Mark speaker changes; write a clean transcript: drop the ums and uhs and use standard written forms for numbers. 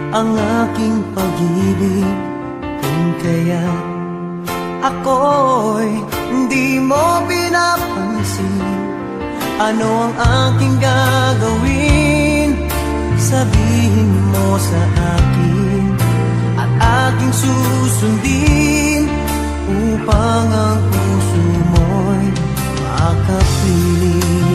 Speaker 1: ang aking pag-ibig, kung kaya ako'y hindi mo pinapansin. Ano ang aking gagawin? Sabihin mo sa akin at aking susundin, upang ang puso mo'y makapiling.